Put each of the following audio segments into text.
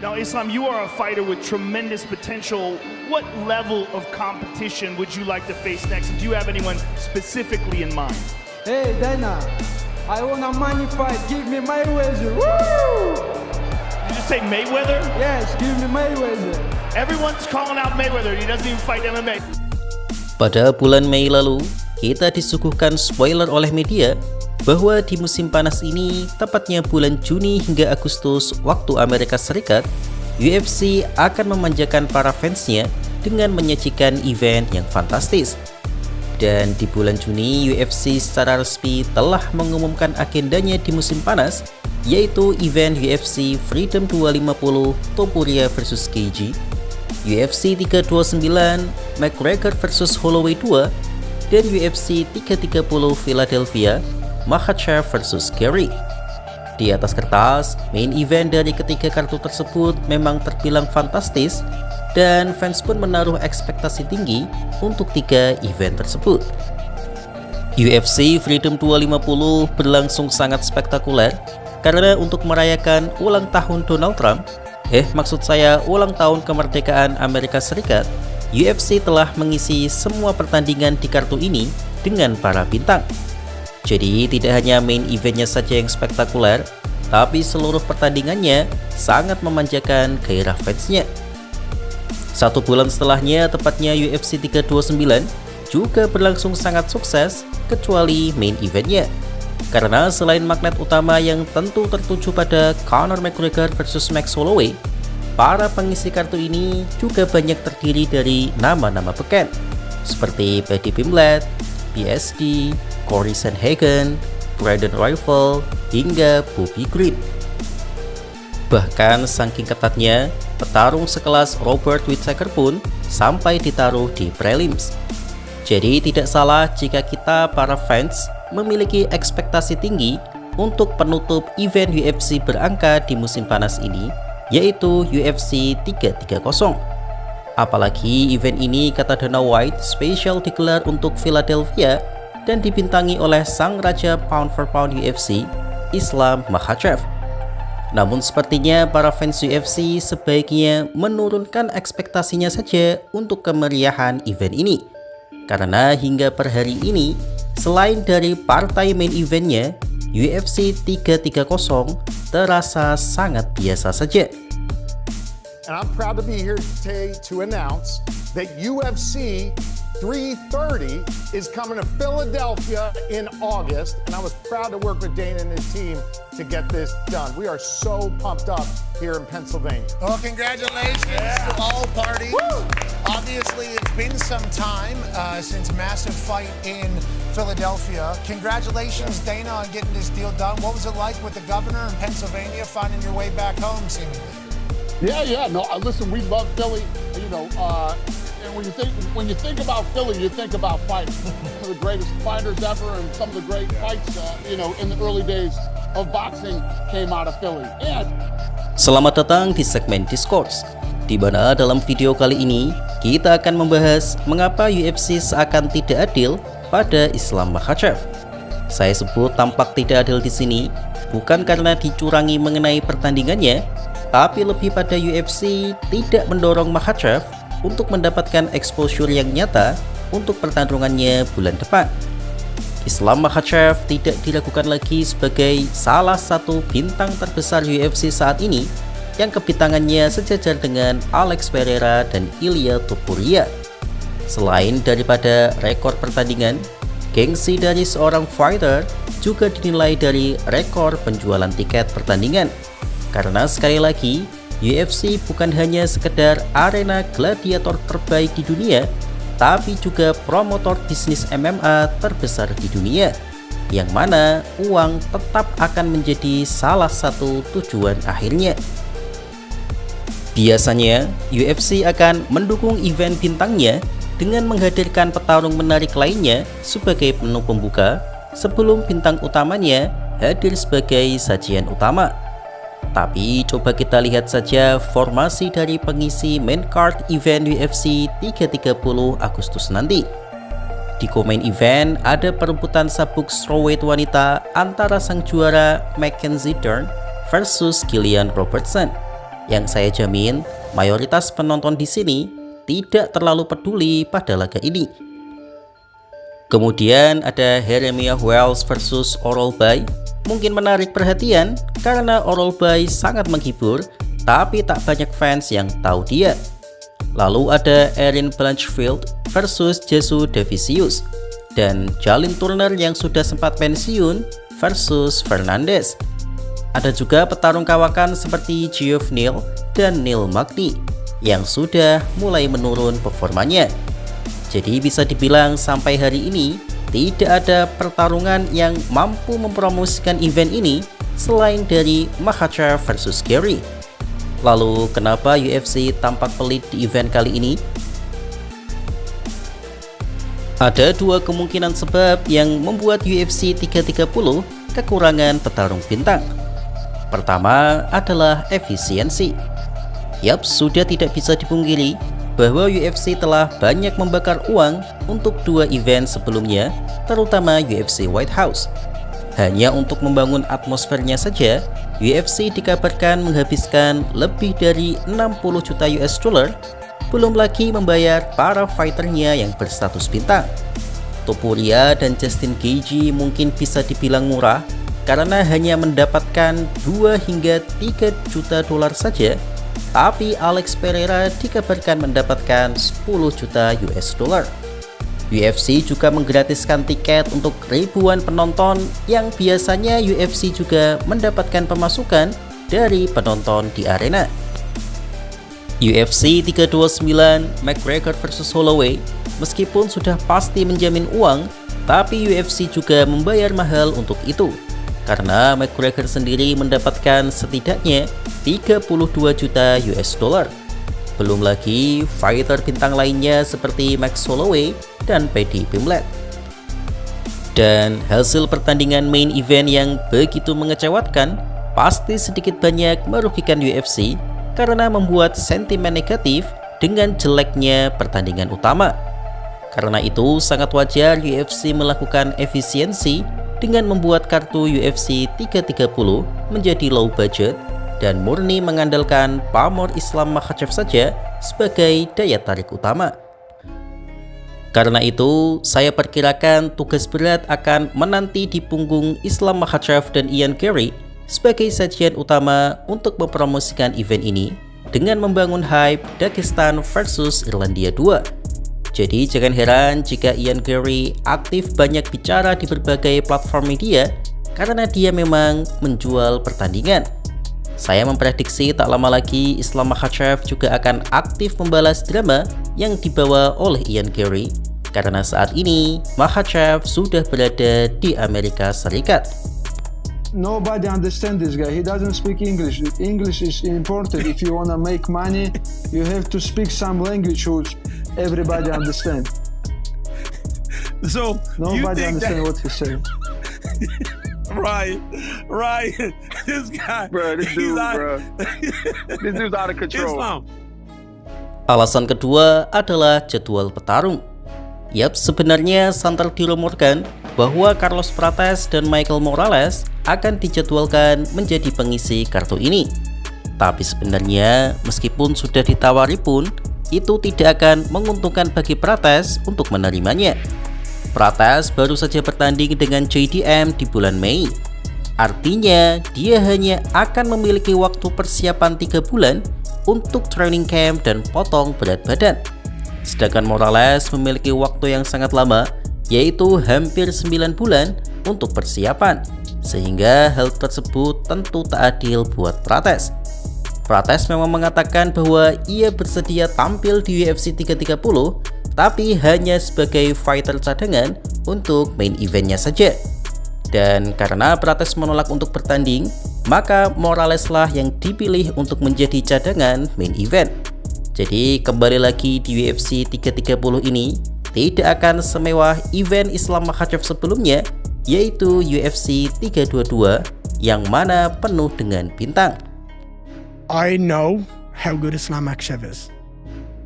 Now, Islam, you are a fighter with tremendous potential. What level of competition would you like to face next? And do you have anyone specifically in mind? Hey, Dana, I want a money fight. Give me Mayweather. Woo! Did you just say Mayweather? Yes, give me Mayweather. Everyone's calling out Mayweather. He doesn't even fight MMA. Pada bulan Mei lalu, kita disuguhkan spoiler oleh media bahwa di musim panas ini, tepatnya bulan Juni hingga Agustus waktu Amerika Serikat, UFC akan memanjakan para fansnya dengan menyajikan event yang fantastis. Dan di bulan Juni, UFC secara resmi telah mengumumkan agendanya di musim panas, yaitu event UFC Freedom 250 Topuria vs Keiji, UFC 329 McGregor vs Holloway 2, dan UFC 330 Philadelphia Makhachev vs Gary. Di atas kertas, main event dari ketiga kartu tersebut memang terbilang fantastis dan fans pun menaruh ekspektasi tinggi untuk tiga event tersebut. UFC Freedom 250 berlangsung sangat spektakuler karena untuk merayakan ulang tahun Donald Trump, maksud saya ulang tahun kemerdekaan Amerika Serikat, UFC telah mengisi semua pertandingan di kartu ini dengan para bintang. Jadi tidak hanya main eventnya saja yang spektakuler, tapi seluruh pertandingannya sangat memanjakan gairah fansnya. 1 bulan setelahnya, tepatnya UFC 329 juga berlangsung sangat sukses kecuali main eventnya. Karena selain magnet utama yang tentu tertuju pada Conor McGregor versus Max Holloway, para pengisi kartu ini juga banyak terdiri dari nama-nama beken seperti Paddy Pimblett, PSD, Corey Sandhagen, Brandon Royval, hingga Bobby Green. Bahkan saking ketatnya, petarung sekelas Robert Whittaker pun sampai ditaruh di prelims. Jadi tidak salah jika kita para fans memiliki ekspektasi tinggi untuk penutup event UFC berangka di musim panas ini, yaitu UFC 330. Apalagi event ini, kata Dana White, spesial digelar untuk Philadelphia dan dibintangi oleh sang raja pound for pound UFC, Islam Makhachev. Namun sepertinya para fans UFC sebaiknya menurunkan ekspektasinya saja untuk kemeriahan event ini. Karena hingga per hari ini, selain dari partai main eventnya, UFC 330 terasa sangat biasa saja. And I'm proud to be here today to announce that UFC 330 is coming to Philadelphia in August, and I was proud to work with Dana and his team to get this done. We are so pumped up here in Pennsylvania. Well, congratulations to all parties. Woo! Obviously, it's been some time since a massive fight in Philadelphia. Congratulations, Dana, on getting this deal done. What was it like with the governor in Pennsylvania finding your way back home, seemingly? Yeah. No, listen, we love Philly. And when you think about Philly, you think about fighting. Some of the greatest fighters ever, and some of the great fights, in the early days of boxing came out of Philly. Selamat datang di segmen Discourse, di mana dalam video kali ini kita akan membahas mengapa UFC seakan tidak adil pada Islam Makhachev. Saya sebut tampak tidak adil di sini bukan karena dicurangi mengenai pertandingannya, tapi lebih pada UFC tidak mendorong Makhachev untuk mendapatkan exposure yang nyata untuk pertarungannya bulan depan. Islam Makhachev tidak diragukan lagi sebagai salah satu bintang terbesar UFC saat ini yang kebintangannya sejajar dengan Alex Pereira dan Ilia Topuria. Selain daripada rekor pertandingan, gengsi dari seorang fighter juga dinilai dari rekor penjualan tiket pertandingan. Karena sekali lagi, UFC bukan hanya sekedar arena gladiator terbaik di dunia, tapi juga promotor bisnis MMA terbesar di dunia, yang mana uang tetap akan menjadi salah satu tujuan akhirnya. Biasanya, UFC akan mendukung event bintangnya dengan menghadirkan petarung menarik lainnya sebagai menu pembuka sebelum bintang utamanya hadir sebagai sajian utama. Tapi coba kita lihat saja formasi dari pengisi main card event UFC 330 Agustus nanti. Di co-main event ada perebutan sabuk strawweight wanita antara sang juara Mackenzie Dern versus Gillian Robertson. yang saya jamin mayoritas penonton di sini tidak terlalu peduli pada laga ini. Kemudian ada Jeremiah Wells versus Orolbai. Mungkin menarik perhatian karena Orolbai sangat menghibur, tapi tak banyak fans yang tahu dia. Lalu ada Erin Blanchfield versus Jesus Davicius, dan Jalin Turner yang sudah sempat pensiun versus Fernandez. Ada juga petarung kawakan seperti Geoff Neal dan Neil Magny yang sudah mulai menurun performanya. Jadi bisa dibilang sampai hari ini tidak ada pertarungan yang mampu mempromosikan event ini selain dari Makhachev versus Gary. Lalu kenapa UFC tampak pelit di event kali ini? Ada dua kemungkinan sebab yang membuat UFC 330 kekurangan petarung bintang. Pertama adalah efisiensi. Yap, sudah tidak bisa dipungkiri bahwa UFC telah banyak membakar uang untuk dua event sebelumnya, terutama UFC White House. Hanya untuk membangun atmosfernya saja, UFC dikabarkan menghabiskan lebih dari 60 juta US dollar, belum lagi membayar para fighternya yang berstatus bintang. Topuria dan Justin Gaethje mungkin bisa dibilang murah karena hanya mendapatkan 2 hingga 3 juta dolar saja, tapi Alex Pereira dikabarkan mendapatkan 10 juta US dollar. UFC juga menggratiskan tiket untuk ribuan penonton yang biasanya UFC juga mendapatkan pemasukan dari penonton di arena. UFC 329 McGregor versus Holloway, meskipun sudah pasti menjamin uang, tapi UFC juga membayar mahal untuk itu. Karena McGregor sendiri mendapatkan setidaknya 32 juta US dollar. Belum lagi fighter bintang lainnya seperti Max Holloway dan Paddy Pimblett. Dan hasil pertandingan main event yang begitu mengecewakan pasti sedikit banyak merugikan UFC karena membuat sentimen negatif dengan jeleknya pertandingan utama. Karena itu sangat wajar UFC melakukan efisiensi dengan membuat kartu UFC 330 menjadi low budget dan murni mengandalkan pamor Islam Makhachev saja sebagai daya tarik utama. Karena itu, saya perkirakan tugas berat akan menanti di punggung Islam Makhachev dan Ian Garry sebagai sajian utama untuk mempromosikan event ini dengan membangun hype Dagestan versus Irlandia 2. Jadi jangan heran jika Ian Garry aktif banyak bicara di berbagai platform media karena dia memang menjual pertandingan. Saya memprediksi tak lama lagi Islam Makhachev juga akan aktif membalas drama yang dibawa oleh Ian Garry karena saat ini Makhachev sudah berada di Amerika Serikat. Nobody understands this guy. He doesn't speak English. English is important. If you want to make money, you have to speak some language which everybody understands. So nobody understands what he's saying. Ryan, this guy, bro, this dude's out of control. Islam. Alasan kedua adalah jadwal petarung. Yap, sebenarnya santer dirumorkan bahwa Carlos Prates dan Michael Morales akan dijadwalkan menjadi pengisi kartu ini. Tapi sebenarnya meskipun sudah ditawari pun, itu tidak akan menguntungkan bagi Prates untuk menerimanya. Prates baru saja bertanding dengan JDM di bulan Mei. Artinya, dia hanya akan memiliki waktu persiapan 3 bulan untuk training camp dan potong berat badan. Sedangkan Morales memiliki waktu yang sangat lama, yaitu hampir 9 bulan untuk persiapan. Sehingga hal tersebut tentu tak adil buat Prates. Prates memang mengatakan bahwa ia bersedia tampil di UFC 330, tapi hanya sebagai fighter cadangan untuk main eventnya saja. Dan karena Prates menolak untuk bertanding, maka Morales lah yang dipilih untuk menjadi cadangan main event. Jadi kembali lagi di UFC 330 ini tidak akan semewah event Islam Makhachev sebelumnya, yaitu UFC 322 yang mana penuh dengan bintang. I know how good Islam Makhachev is.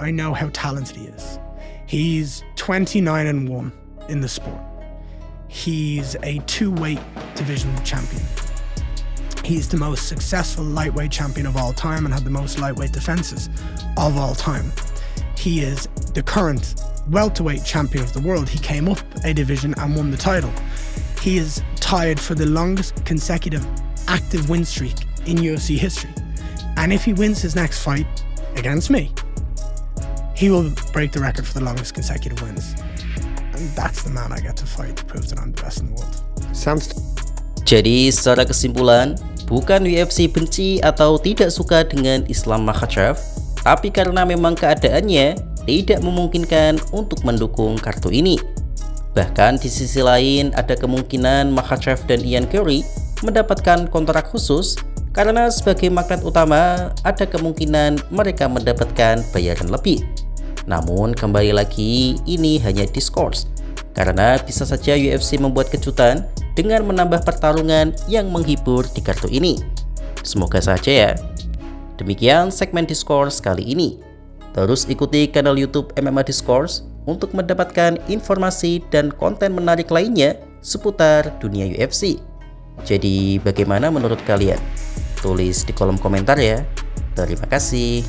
I know how talented he is. He's 29-1 in the sport. He's a 2-weight division champion. He's the most successful lightweight champion of all time and had the most lightweight defenses of all time. He is the current welterweight champion of the world. He came up a division and won the title. He is tied for the longest consecutive active win streak in UFC history. And if he wins his next fight against me, he will break the record for the longest consecutive wins. And that's the man I get to fight to prove that I'm the best in the world. Jadi secara kesimpulan, bukan UFC benci atau tidak suka dengan Islam Makhachev, tapi karena memang keadaannya tidak memungkinkan untuk mendukung kartu ini. Bahkan di sisi lain ada kemungkinan Makhachev dan Ian Curry mendapatkan kontrak khusus karena sebagai magnet utama ada kemungkinan mereka mendapatkan bayaran lebih. Namun kembali lagi ini hanya diskurs, karena bisa saja UFC membuat kejutan dengan menambah pertarungan yang menghibur di kartu ini. Semoga saja ya. Demikian segmen Discourse kali ini. Terus ikuti kanal YouTube MMA Discourse untuk mendapatkan informasi dan konten menarik lainnya seputar dunia UFC. Jadi bagaimana menurut kalian? Tulis di kolom komentar ya. Terima kasih.